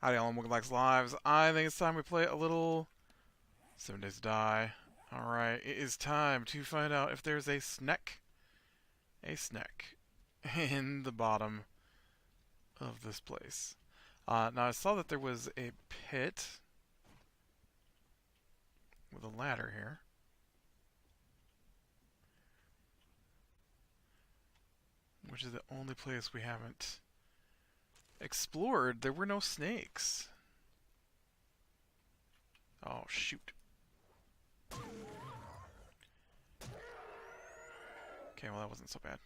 Howdy, Alan. Welcome back to Lives. I think it's time we play a little 7 Days to Die. Alright, it is time to find out if there's a snek in the bottom of this place. Now, I saw that there was a pit with a ladder here. Which is the only place we haven't explored. There were no snakes. Oh, shoot. Okay, well, that wasn't so bad.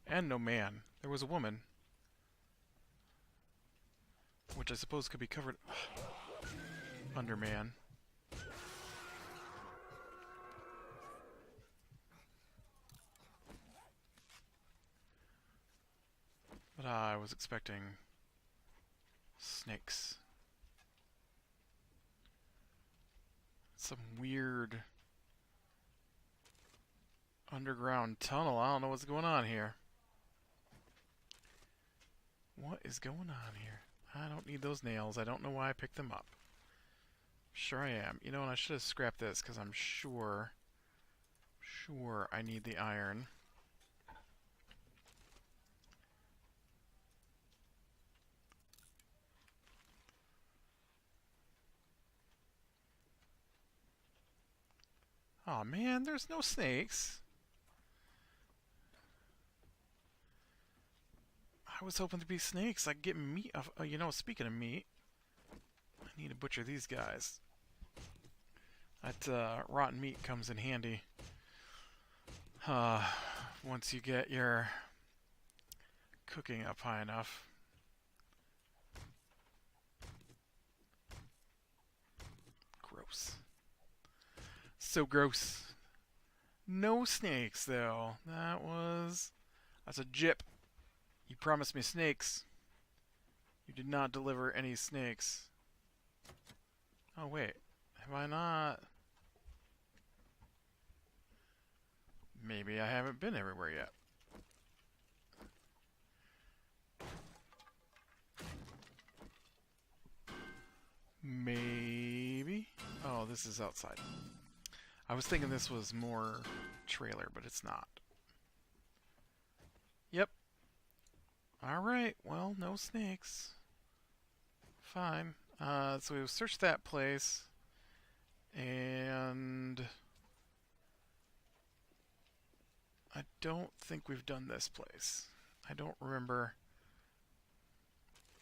And no man. There was a woman. Which I suppose could be covered under man. But I was expecting snakes. Some weird underground tunnel. I don't know what's going on here. What is going on here? I don't need those nails. I don't know why I picked them up. Sure I am. You know, and I should have scrapped this because I'm sure I need the iron. Oh man, there's no snakes. I was hoping to be snakes. I could get meat. You know, speaking of meat, I need to butcher these guys. That rotten meat comes in handy. Once you get your cooking up high enough. Gross. So gross. No snakes, though. That's a jip. You promised me snakes. You did not deliver any snakes. Oh, wait. Have I not? Maybe I haven't been everywhere yet. Maybe? Oh, this is outside. I was thinking this was more trailer, but it's not. Yep. Alright, well, no snakes. Fine. So we've searched that place. And I don't think we've done this place. I don't remember.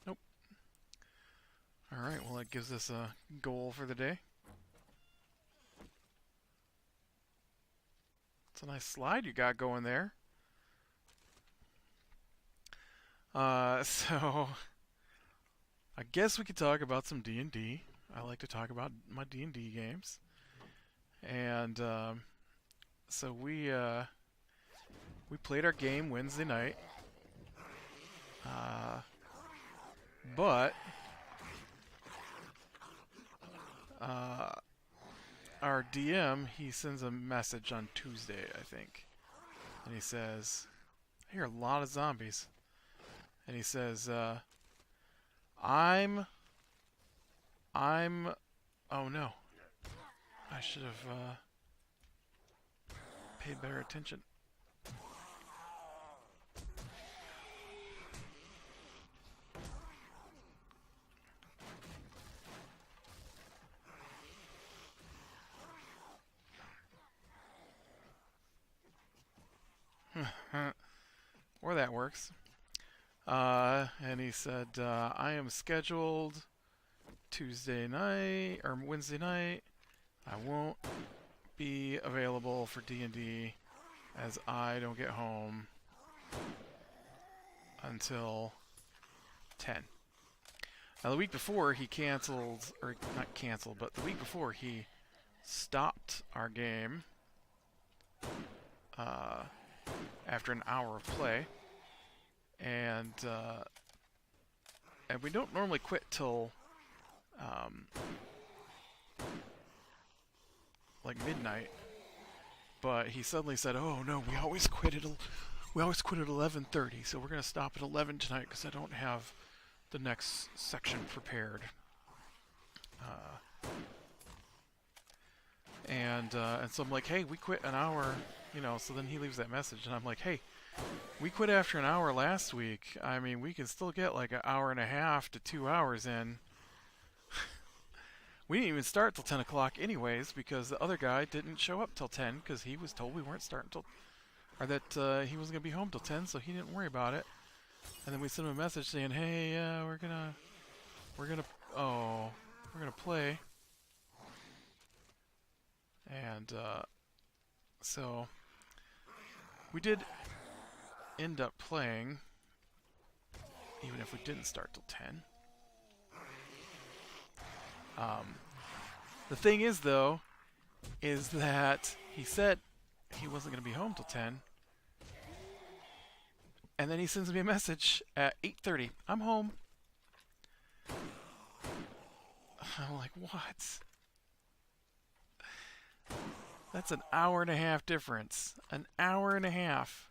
Nope. Alright, well, that gives us a goal for the day. It's a nice slide you got going there. So I guess we could talk about some D&D. I like to talk about my D&D games. And so we played our game Wednesday night. But our DM, he sends a message on Tuesday, I think. And he says, I hear a lot of zombies. And he says, oh no. I should have paid better attention. Or that works. And he said, I am scheduled Tuesday night or Wednesday night. I won't be available for D&D as I don't get home until 10. Now the week before he canceled, or not canceled, but the week before he stopped our game after an hour of play. And we don't normally quit till like midnight, but he suddenly said, "Oh no, we always quit We always quit at 11:30, so we're gonna stop at 11 tonight because I don't have the next section prepared. And so I'm like, hey, we quit an hour, you know. So then he leaves that message, and I'm like, hey, we quit after an hour last week. I mean, we can still get like an hour and a half to 2 hours in. We didn't even start till 10 o'clock anyways because the other guy didn't show up till 10 because he was told we weren't starting till, or that he wasn't gonna be home till 10, so he didn't worry about it. And then we sent him a message saying, hey, we're gonna play. And so we did end up playing, even if we didn't start till 10. The thing is, though, is that he said he wasn't going to be home till 10. And then he sends me a message at 8:30. I'm home. I'm like, what? That's an hour and a half difference. An hour and a half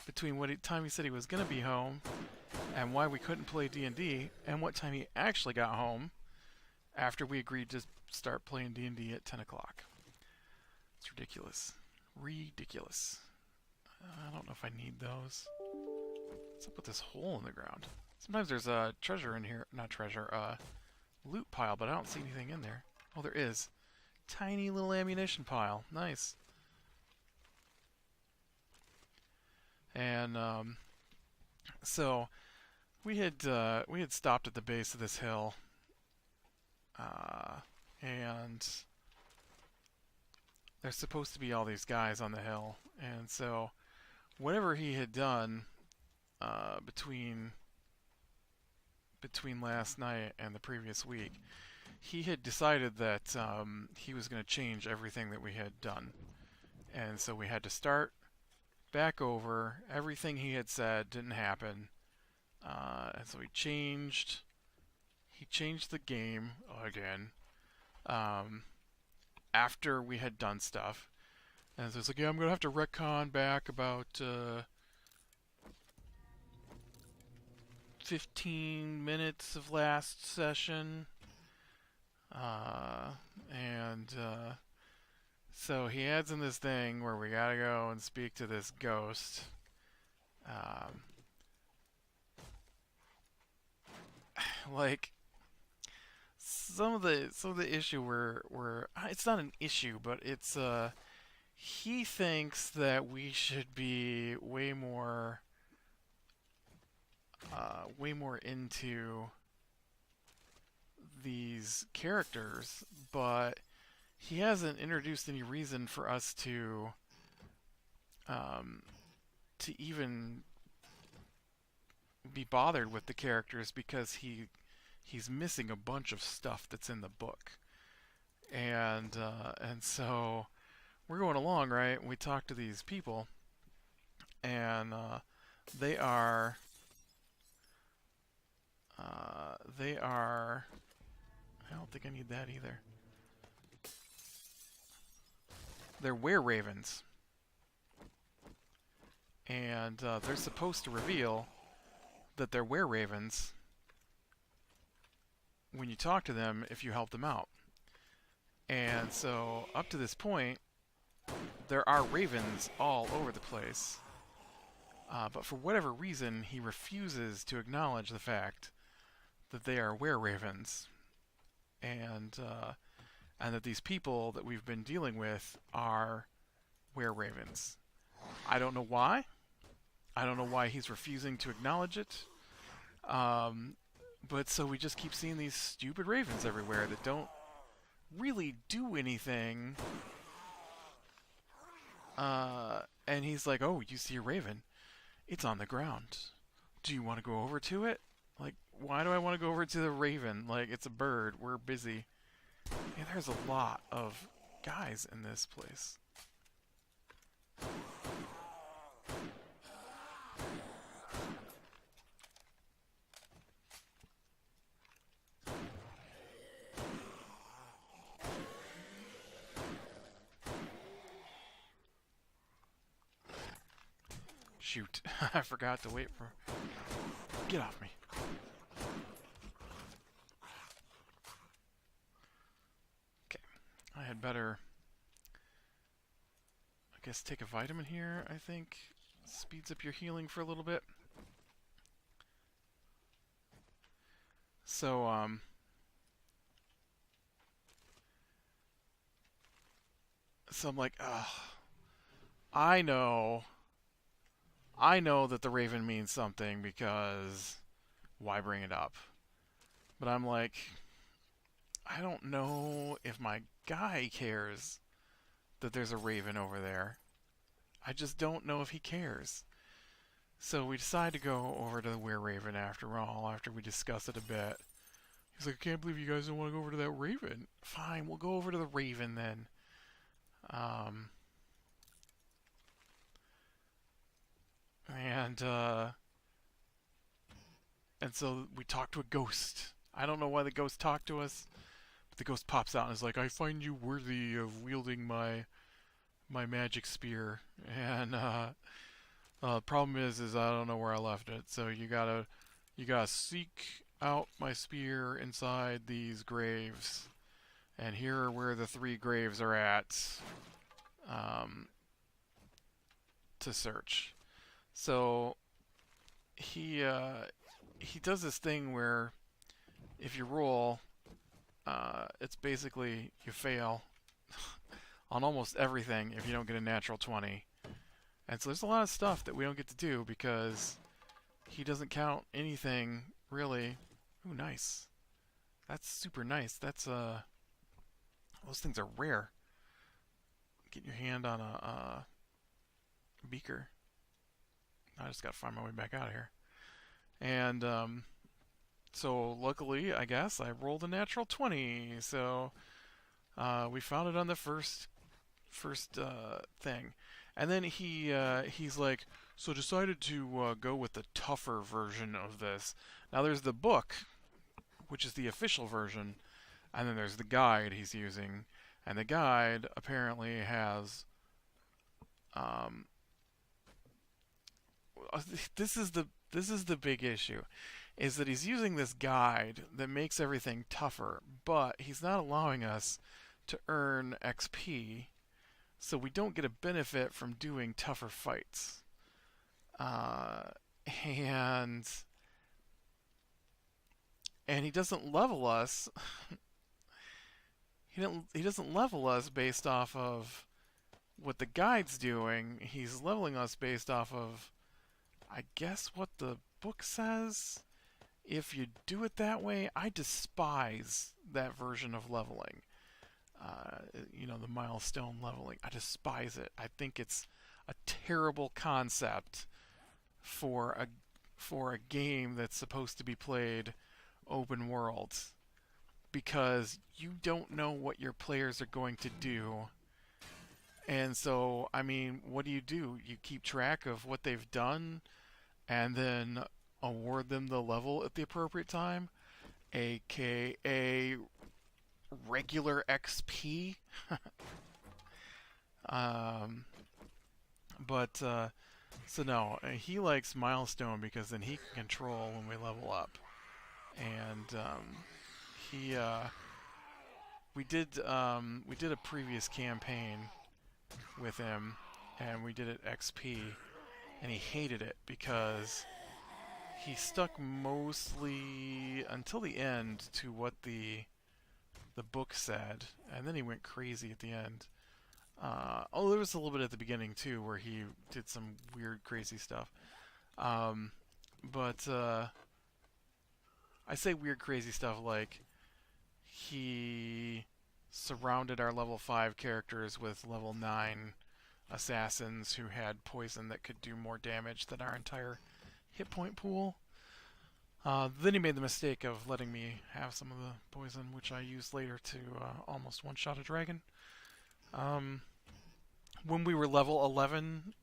between what time he said he was going to be home and why we couldn't play D&D and what time he actually got home after we agreed to start playing D&D at 10 o'clock. It's ridiculous. Ridiculous. I don't know if I need those. What's up with this hole in the ground? Sometimes there's a treasure in here. Not treasure, loot pile, but I don't see anything in there. Oh, there is. Tiny little ammunition pile. Nice. And, so we had stopped at the base of this hill. And there's supposed to be all these guys on the hill. And so whatever he had done between last night and the previous week, he had decided that he was going to change everything that we had done. And so we had to start back over. Everything he had said didn't happen. And so he changed the game again after we had done stuff. And so it's like, yeah, I'm going to have to retcon back about 15 minutes of last session. So he adds in this thing where we gotta go and speak to this ghost. Like some of the issue were it's not an issue, but it's he thinks that we should be way more into these characters, but he hasn't introduced any reason for us to even be bothered with the characters because he's missing a bunch of stuff that's in the book, and so we're going along, right? We talk to these people, and they are I don't think I need that either. They're were-ravens. And they're supposed to reveal that they're were-ravens when you talk to them if you help them out. And so, up to this point, there are ravens all over the place. But for whatever reason, he refuses to acknowledge the fact that they are were-ravens. And that these people that we've been dealing with are were-ravens. I don't know why. I don't know why he's refusing to acknowledge it. But so we just keep seeing these stupid ravens everywhere that don't really do anything. And he's like, oh, you see a raven? It's on the ground. Do you want to go over to it? Like, why do I want to go over to the raven? Like, it's a bird. We're busy. Yeah, there's a lot of guys in this place. Shoot. I forgot to wait for... Get off me. Okay. I had better... I guess take a vitamin here, I think. Speeds up your healing for a little bit. So, So I'm like, ugh. I know that the Raven means something because why bring it up? But I'm like, I don't know if my guy cares that there's a Raven over there. I just don't know if he cares. So we decide to go over to the Were Raven after all, after we discuss it a bit. He's like, I can't believe you guys don't want to go over to that Raven. Fine, we'll go over to the Raven then. Um, and so we talk to a ghost. I don't know why the ghost talked to us, but the ghost pops out and is like, I find you worthy of wielding my magic spear. And problem is I don't know where I left it. So you gotta seek out my spear inside these graves. And here are where the 3 graves are at to search. So he does this thing where if you roll, it's basically you fail on almost everything if you don't get a natural 20. And so there's a lot of stuff that we don't get to do because he doesn't count anything really. Ooh, nice. That's super nice. That's those things are rare. Get your hand on a beaker. I just gotta find my way back out of here. And so luckily, I guess I rolled a natural 20. So we found it on the first thing, and then he's like, so decided to go with the tougher version of this. Now there's the book, which is the official version, and then there's the guide he's using, and the guide apparently has this is the big issue, is that he's using this guide that makes everything tougher, but he's not allowing us to earn XP, so we don't get a benefit from doing tougher fights. And he doesn't level us. He doesn't level us based off of what the guide's doing. He's leveling us based off of, I guess, what the book says. If you do it that way, I despise that version of leveling. The milestone leveling. I despise it. I think it's a terrible concept for a game that's supposed to be played open world, because you don't know what your players are going to do. And so, I mean, what do? You keep track of what they've done and then award them the level at the appropriate time, aka regular XP. But so no, he likes milestone because then he can control when we level up. And he we did a previous campaign with him, and we did it XP, and he hated it because he stuck mostly until the end to what the book said, and then he went crazy at the end. There was a little bit at the beginning too where he did some weird crazy stuff. But I say weird crazy stuff like he surrounded our level 5 characters with level 9 assassins who had poison that could do more damage than our entire hit point pool. Then he made the mistake of letting me have some of the poison, which I used later to almost one-shot a dragon. When we were level 11,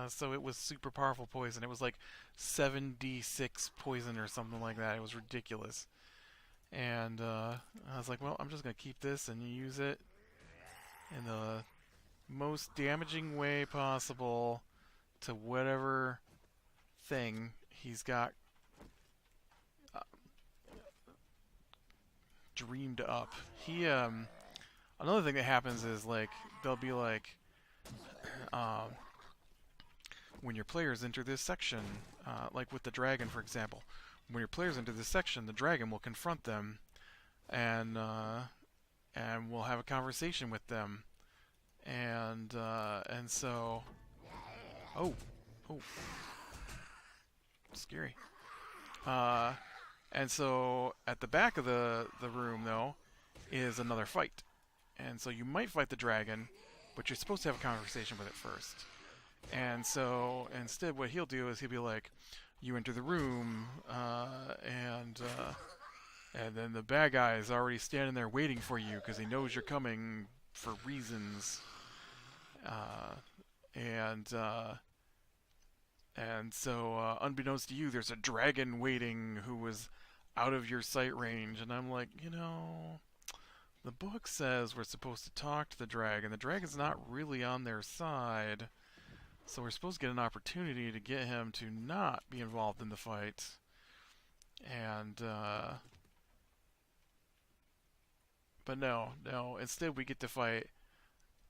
so it was super powerful poison. It was like 7d6 poison or something like that. It was ridiculous. And I was like, well, I'm just going to keep this and use it in the most damaging way possible to whatever thing he's got uh, dreamed up. He another thing that happens is like they'll be like um, when your players enter this section, like with the dragon, for example. When your players enter this section, the dragon will confront them and we'll have a conversation with them. And so, oh, oh, scary. Uh, and so at the back of the room though is another fight, and so you might fight the dragon, but you're supposed to have a conversation with it first. And so instead, what he'll do is he'll be like, "You enter the room, and then the bad guy is already standing there waiting for you because he knows you're coming for reasons." Uh, and and so, unbeknownst to you, there's a dragon waiting who was out of your sight range. And I'm like, the book says we're supposed to talk to the dragon. The dragon's not really on their side. So we're supposed to get an opportunity to get him to not be involved in the fight. And, but no. Instead, we get to fight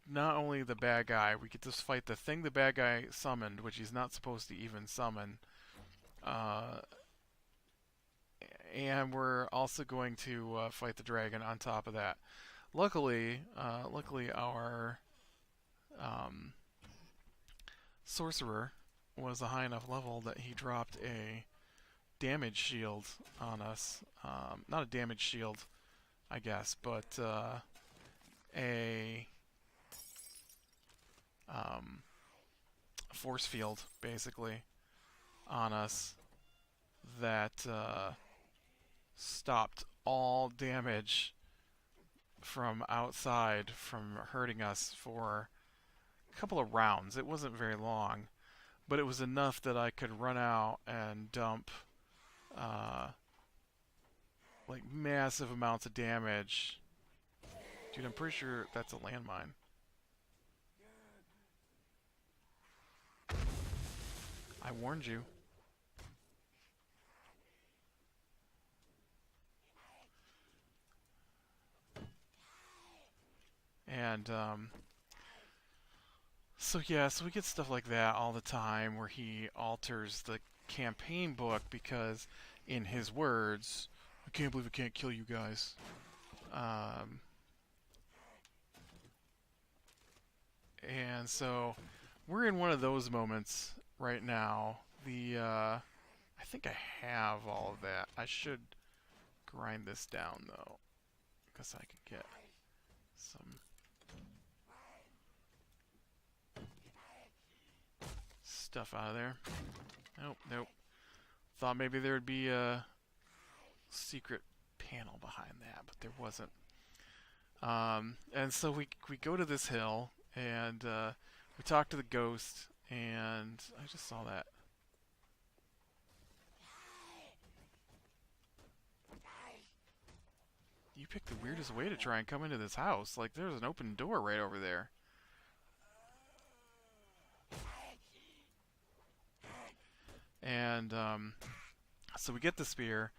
not only the bad guy, we get to fight the thing the bad guy summoned, which he's not supposed to even summon. Uh, and we're also going to fight the dragon on top of that. Luckily, our um, sorcerer was a high enough level that he dropped a damage shield on us. Not a damage shield, I guess, but a force field, basically, on us that stopped all damage from outside from hurting us for a couple of rounds. It wasn't very long, but it was enough that I could run out and dump uh, like massive amounts of damage. Dude, I'm pretty sure that's a landmine. I warned you. And so yeah, so we get stuff like that all the time where he alters the campaign book because, in his words, I can't believe I can't kill you guys. Um, and so we're in one of those moments right now. I think I have all of that. I should grind this down though, because I could get some stuff out of there. Nope. Thought maybe there would be a secret panel behind that, but there wasn't. And so we go to this hill and we talk to the ghost, and I just saw that. You picked the weirdest way to try and come into this house. Like, there's an open door right over there. And so we get the spear,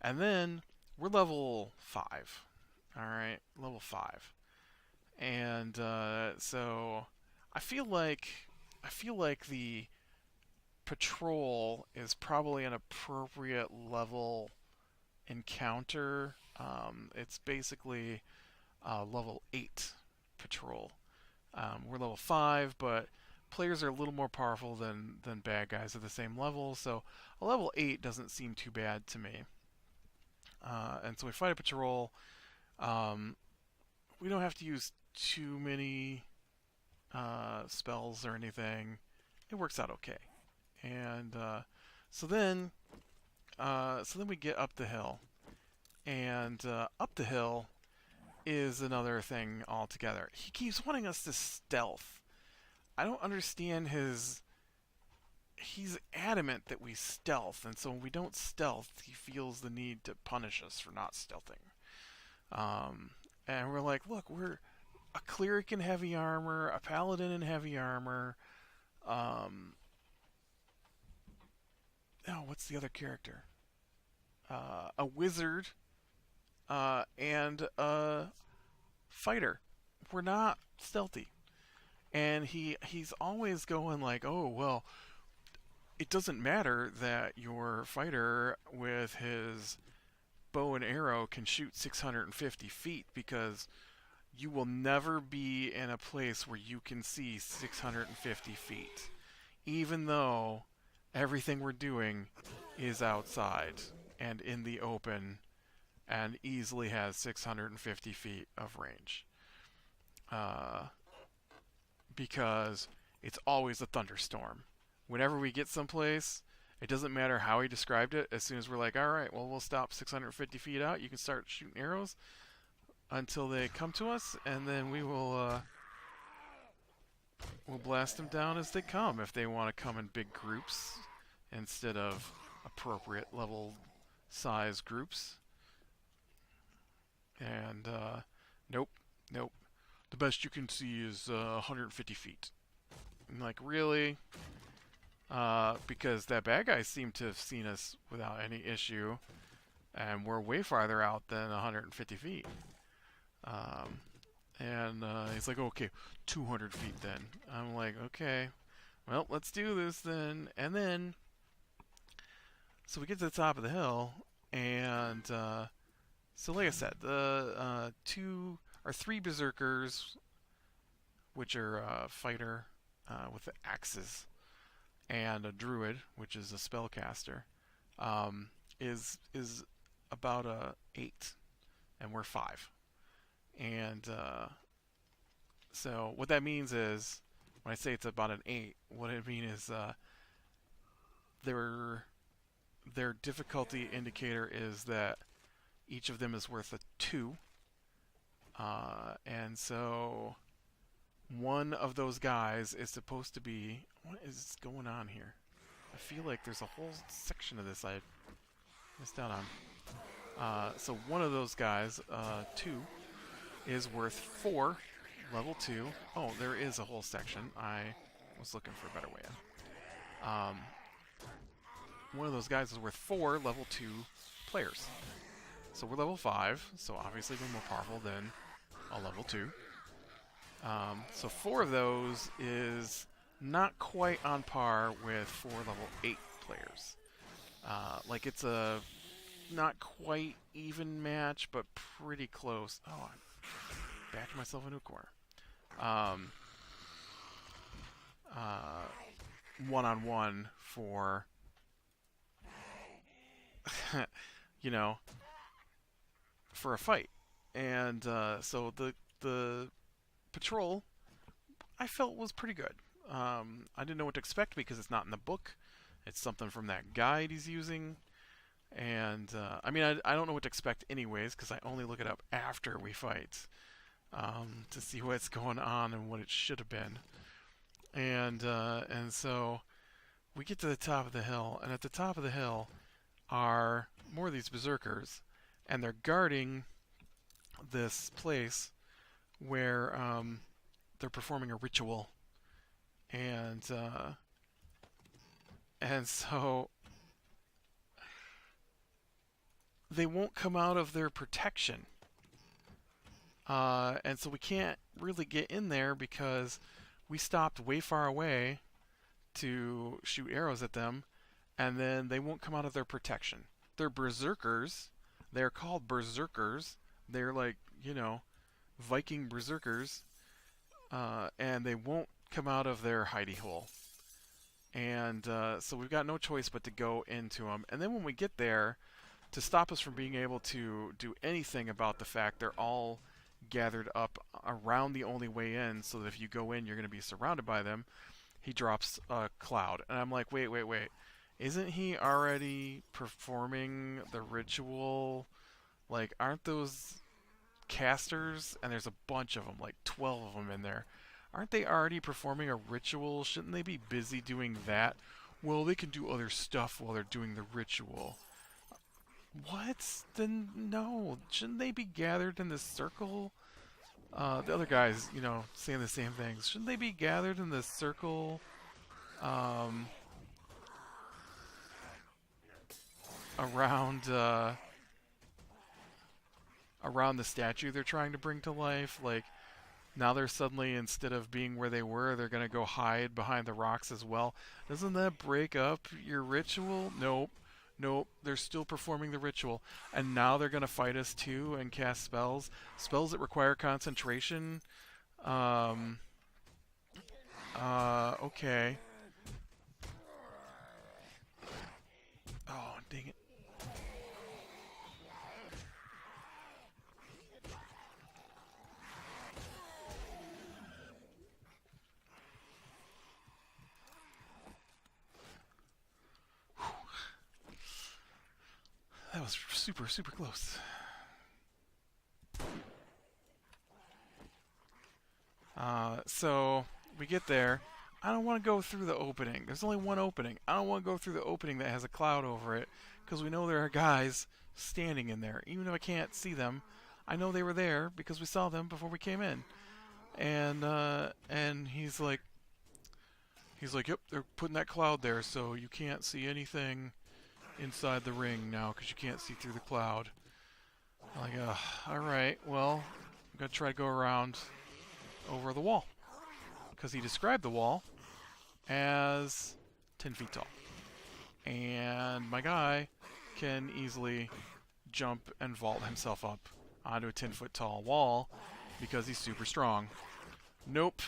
and then we're level 5. Alright, level 5. And so I feel like the patrol is probably an appropriate level encounter. It's basically level 8 patrol. We're level 5, but players are a little more powerful than bad guys at the same level, so a level 8 doesn't seem too bad to me. And so we fight a patrol. Um, we don't have to use too many spells or anything. It works out okay. And so then we get up the hill, and up the hill is another thing altogether. He keeps wanting us to stealth. I don't understand his. He's adamant that we stealth, and so when we don't stealth, he feels the need to punish us for not stealthing. Um, and we're like, look, we're a cleric in heavy armor, a paladin in heavy armor. Um, oh, what's the other character? A wizard and a fighter. We're not stealthy. And he's always going like, oh well, it doesn't matter that your fighter with his bow and arrow can shoot 650 feet because you will never be in a place where you can see 650 feet, even though everything we're doing is outside and in the open and easily has 650 feet of range. Uh, because it's always a thunderstorm. Whenever we get someplace, it doesn't matter how he described it. As soon as we're like, all right, well, we'll stop 650 feet out, you can start shooting arrows until they come to us, and then we'll blast them down as they come if they want to come in big groups instead of appropriate level size groups. And nope, nope. The best you can see is 150 feet. I'm like, really? Because that bad guy seemed to have seen us without any issue, and we're way farther out than 150 feet. And he's like, okay, 200 feet then. I'm like, okay, well, let's do this then. And then, so we get to the top of the hill, and so like I said, the two or three berserkers, which are a fighter with axes, and a druid, which is a spellcaster, is about a 8, and we're 5. And so what that means is, when I say it's about an 8, what I mean is their difficulty indicator is that each of them is worth a 2. And so one of those guys is supposed to be... What is going on here? I feel like there's a whole section of this I missed out on. So one of those guys, 2, is worth 4, level 2. Oh, there is a whole section. I was looking for a better way in. One of those guys is worth 4, level 2 players. So we're level 5, so obviously we're more powerful than a level 2. So 4 of those is not quite on par with 4 level 8 players. Like it's a not quite even match, but pretty close. Oh, I backed myself into a corner. One-on-one for, you know, for a fight. And so the patrol, I felt, was pretty good. I didn't know what to expect because it's not in the book. It's something from that guide he's using. And, I mean, I don't know what to expect anyways because I only look it up after we fight to see what's going on and what it should have been. And so we get to the top of the hill, and at the top of the hill are more of these berserkers, and they're guarding this place where they're performing a ritual. And so they won't come out of their protection. And so we can't really get in there because we stopped way far away to shoot arrows at them, and then they won't come out of their protection. They're berserkers. They're called berserkers. They're like, you know, Viking berserkers. And they won't come out of their hidey hole. And so we've got no choice but to go into them. And then when we get there, to stop us from being able to do anything about the fact they're all gathered up around the only way in, so that if you go in, you're going to be surrounded by them, he drops a cloud. And I'm like, wait. Isn't he already performing the ritual? Like, aren't those casters? And there's a bunch of them, like 12 of them in there. Aren't they already performing a ritual? Shouldn't they be busy doing that? Well, they can do other stuff while they're doing the ritual. What? Then no. Shouldn't they be gathered in this circle? The other guys, you know, saying the same things. Shouldn't they be gathered in this circle? around around the statue they're trying to bring to life. Like now they're suddenly, instead of being where they were, they're gonna go hide behind the rocks as well. Doesn't that break up your ritual? Nope. Nope, they're still performing the ritual. And now they're gonna fight us too and cast spells. Spells that require concentration. Um, okay. Oh, dang it. That was super, super close. So we get there. I don't want to go through the opening. There's only one opening. I don't want to go through the opening that has a cloud over it because we know there are guys standing in there. Even if I can't see them, I know they were there because we saw them before we came in. And he's like, yep, they're putting that cloud there, so you can't see anything inside the ring now because you can't see through the cloud. I'm like, all right, well, I'm gonna try to go around over the wall because he described the wall as 10 feet tall. And my guy can easily jump and vault himself up onto a 10-foot tall wall because he's super strong. Nope.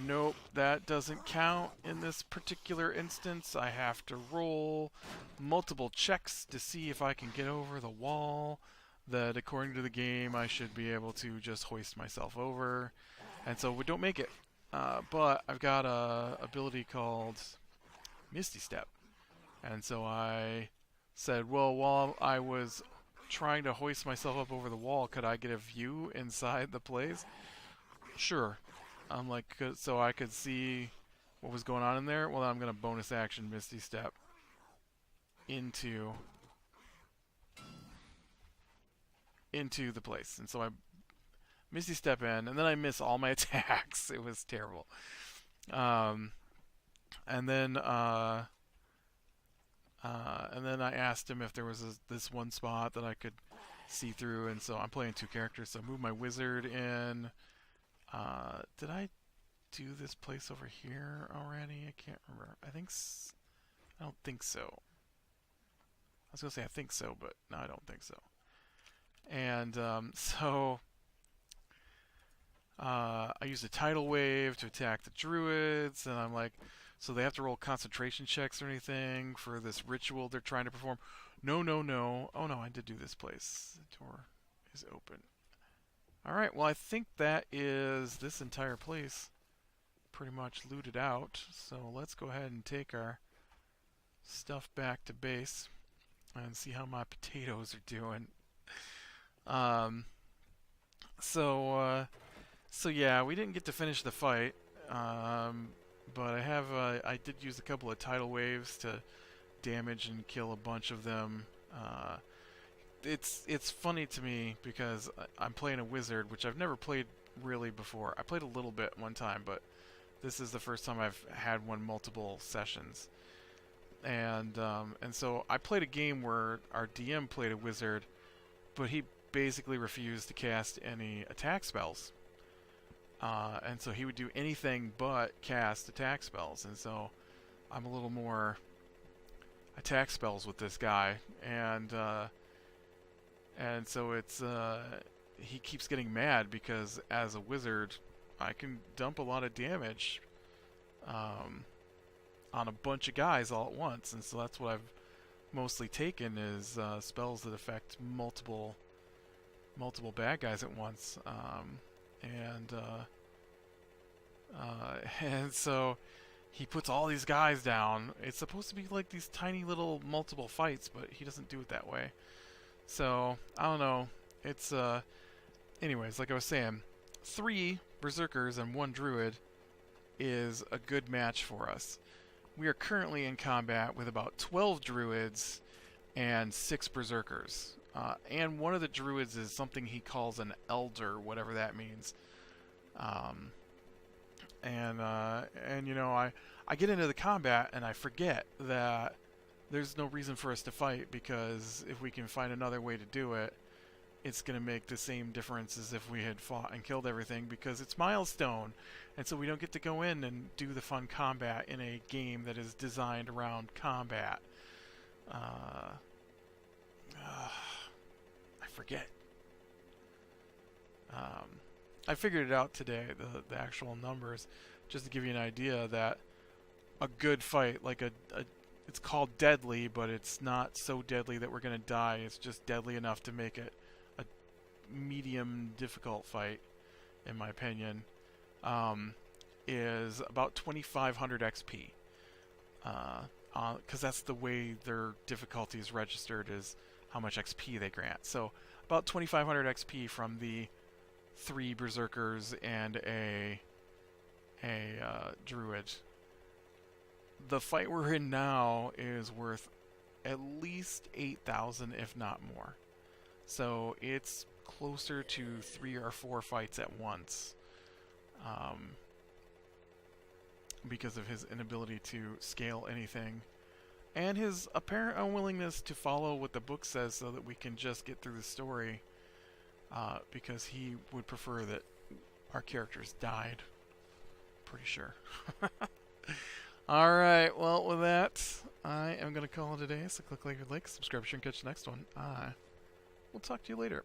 Nope, that doesn't count in this particular instance. I have to roll multiple checks to see if I can get over the wall that, according to the game, I should be able to just hoist myself over. And so we don't make it. But I've got a ability called Misty Step. And so I said, well, while I was trying to hoist myself up over the wall, could I get a view inside the place? Sure. I'm like, so I could see what was going on in there. Well, I'm going to bonus action Misty Step into the place. And so I Misty Step in, and then I miss all my attacks. It was terrible. Um, and then I asked him if there was this one spot that I could see through, and so I'm playing two characters. So I moved my wizard in. Did I do this place over here already? I can't remember. I don't think so. I was gonna say I think so, but no, I don't think so. And I used a tidal wave to attack the druids, and I'm like, so they have to roll concentration checks or anything for this ritual they're trying to perform? No, no, no. Oh no, I did do this place. The door is open. Alright, well I think that is this entire place pretty much looted out. So let's go ahead and take our stuff back to base and see how my potatoes are doing. Um, so yeah, we didn't get to finish the fight, but I did use a couple of tidal waves to damage and kill a bunch of them. It's funny to me because I'm playing a wizard, which I've never played really before. I played a little bit one time, but this is the first time I've had one multiple sessions. And so I played a game where our DM played a wizard, but he basically refused to cast any attack spells. And so he would do anything but cast attack spells. And so I'm a little more attack spells with this guy. And so it's he keeps getting mad because as a wizard, I can dump a lot of damage on a bunch of guys all at once. And so that's what I've mostly taken is spells that affect multiple bad guys at once. And so he puts all these guys down. It's supposed to be like these tiny little multiple fights, but he doesn't do it that way. So I don't know. It's anyways, like I was saying, 3 berserkers and 1 druid is a good match for us. We are currently in combat with about 12 druids and 6 berserkers. And one of the druids is something he calls an elder, whatever that means. And you know, I get into the combat and I forget that there's no reason for us to fight, because if we can find another way to do it, it's going to make the same difference as if we had fought and killed everything, because it's milestone. And so we don't get to go in and do the fun combat in a game that is designed around combat. I forget. I figured it out today, the actual numbers, just to give you an idea that a good fight, like it's called deadly, but it's not so deadly that we're going to die. It's just deadly enough to make it a medium difficult fight, in my opinion, is about 2,500 XP. Because that's the way their difficulty is registered, is how much XP they grant. So about 2,500 XP from the 3 berserkers and a druid. The fight we're in now is worth at least 8,000, if not more. So it's closer to 3 or 4 fights at once, because of his inability to scale anything, and his apparent unwillingness to follow what the book says so that we can just get through the story, because he would prefer that our characters died. Pretty sure. Alright, well, with that, I am going to call it a day. So click like, subscribe, and catch the next one. We'll talk to you later.